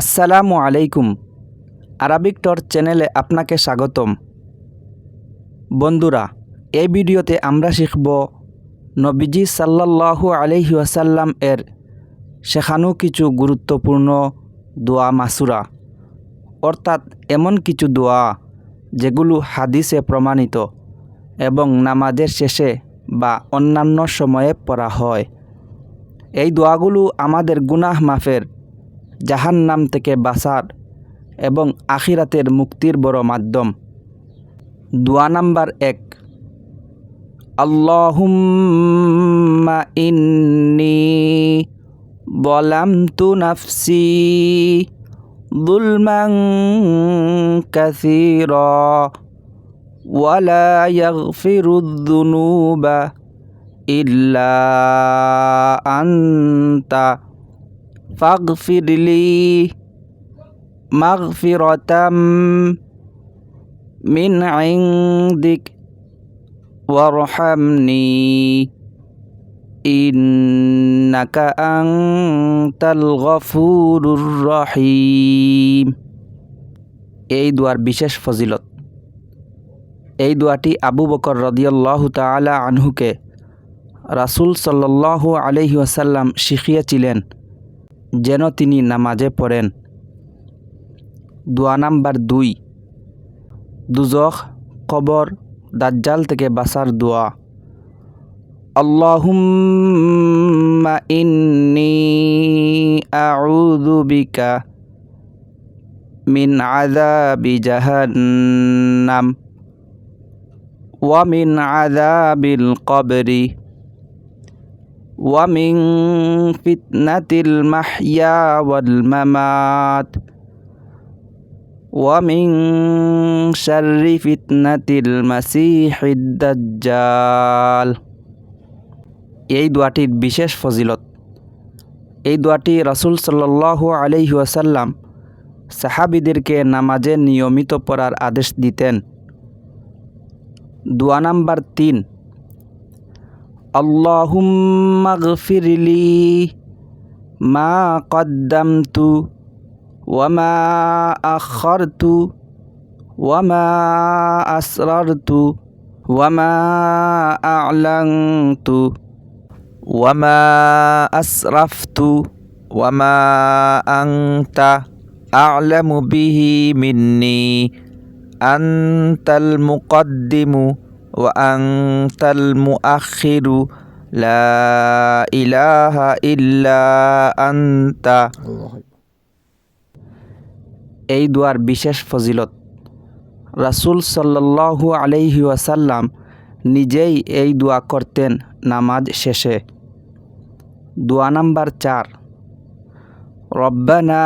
আসসালামু আলাইকুম। আরবিক টর চ্যানেলে আপনাকে স্বাগতম। বন্ধুরা, এই ভিডিওতে আমরা শিখব নবীজি সাল্লাল্লাহু আলাইহি ওয়াসাল্লাম এর শেখানো কিছু গুরুত্বপূর্ণ দোয়া মাসুরা, অর্থাৎ এমন কিছু দোয়া যেগুলো হাদিসে প্রমাণিত এবং নামাজের শেষে বা অন্যান্য সময়ে পড়া হয়। এই দোয়াগুলো আমাদের গুনাহ মাফের, জাহান্নাম থেকে বাঁচার এবং আখিরাতের মুক্তির বড় মাধ্যম। দোয়া নাম্বার ১, আল্লাহুম্মা ইন্নী যালামতু নাফসি যুলমান কাসীরা ওয়া লা ইয়াগফিরুয যুনুবা ইল্লা আনতা ফাগফিরলি মাগফিরাতাম মিন ইনদিক ওয়ারহামনি ইন্নাকা আনতাল গফুরুর রহিম। এই দোয়ার বিশেষ ফজিলত। এই দোয়াটি আবু বকর রাদিয়াল্লাহু তাআলা আনহুকে রাসূল সাল্লাল্লাহু আলাইহি ওয়াসাল্লাম শিখিয়েছিলেন যেন তিনি নামাজে পড়েন। দোয়া নাম্বার ২, দুজখ, কবর, দাজ্জাল থেকে বাঁচার দোয়া। আল্লাহুম্মা ইন্নী আউযু বিকা মিন আযাবি জাহান্নাম ওয়া মিন আযাবিল কবরি ওয়া মিন ফিতনাতিল মাহইয়া ওয়াল মামাত ওয়া মিন শাররি ফিতনাতিল মাসিহিদ দাজ্জাল। এই দোয়াটির বিশেষ ফজিলত। এই দোয়াটি রাসূল সাল্লাল্লাহু আলাইহি ওয়াসাল্লাম সাহাবীদেরকে নামাজে নিয়মিত পড়ার আদেশ দিতেন। দোয়া নাম্বার ৩, আল্লাহুম্মা গফিরলি মা কদ্দামতু ওয়া মা আখারতু ওয়া মা আসরারতু ওয়া মা আ'লানতু ওয়া মা আসরাফতু ওয়া মা আনতা আ'লামু বিহি মিন্নি আনতাল মুকদ্দিমু ওয়া আনতাল মুআখিরু লা ইলাহা ইল্লা আনতা। এই দোয়ার বিশেষ ফজিলত। রাসূল সাল্লাল্লাহু আলাইহি ওয়াসাল্লাম নিজেই এই দোয়া করতেন নামাজ শেষে। দোয়া নাম্বার ৪, রব্বানা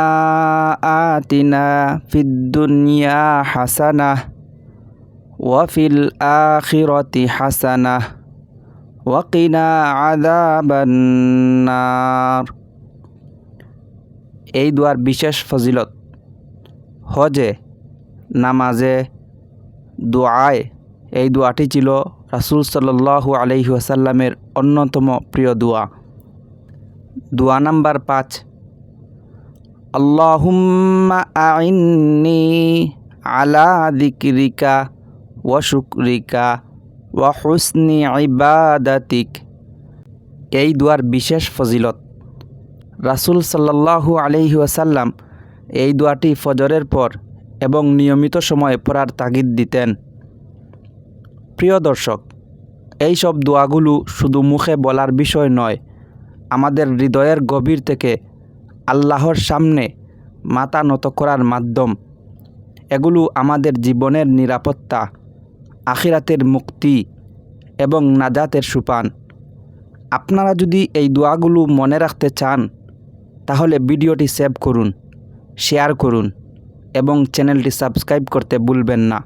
আতিনা ফিদ দুনিয়া হাসানাহ ওয়া ফিল আখিরাতি হাসানাহ ওয়া কিনা আযাবান নার। এই দোয়ার বিশেষ ফজিলত। হজে, নামাজে, দোয়ায় এই দোয়াটি ছিল রাসূল সাল্লাল্লাহু আলাইহি ওয়াসাল্লামের অন্যতম প্রিয় দোয়া। দোয়া নাম্বার ৫, আল্লাহুম্মা আইন্নি আলা যিকরিকা ওয়া শুকরিকা ওয়া হুসনি ইবাদাতিক। এই দোয়ার বিশেষ ফজিলত। রাসূল সাল্লাল্লাহু আলাইহি ওয়াসাল্লাম এই দোয়াটি ফজরের পর এবং নিয়মিত সময়ে পড়ার তাগিদ দিতেন। প্রিয় দর্শক, এই সব দোয়াগুলো শুধু মুখে বলার বিষয় নয়, আমাদের হৃদয়ের গভীর থেকে আল্লাহর সামনে মাথা নত করার মাধ্যম। এগুলো আমাদের জীবনের নিরাপত্তা, আখিরাতের মুক্তি এবং নাজাতের সুপান। আপনারা যদি এই দোয়াগুলো মনে রাখতে চান তাহলে ভিডিওটি সেভ করুন, শেয়ার করুন এবং চ্যানেলটি সাবস্ক্রাইব করতে ভুলবেন না।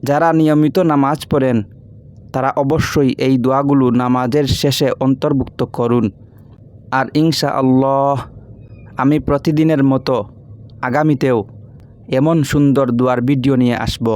যারা নিয়মিত নামাজ পড়েন তারা অবশ্যই এই দোয়াগুলো নামাজের শেষে অন্তর্ভুক্ত করুন। আর ইনশাআল্লাহ আমি প্রতিদিনের মতো আগামীতেও এমন সুন্দর দোয়ার ভিডিও নিয়ে আসব।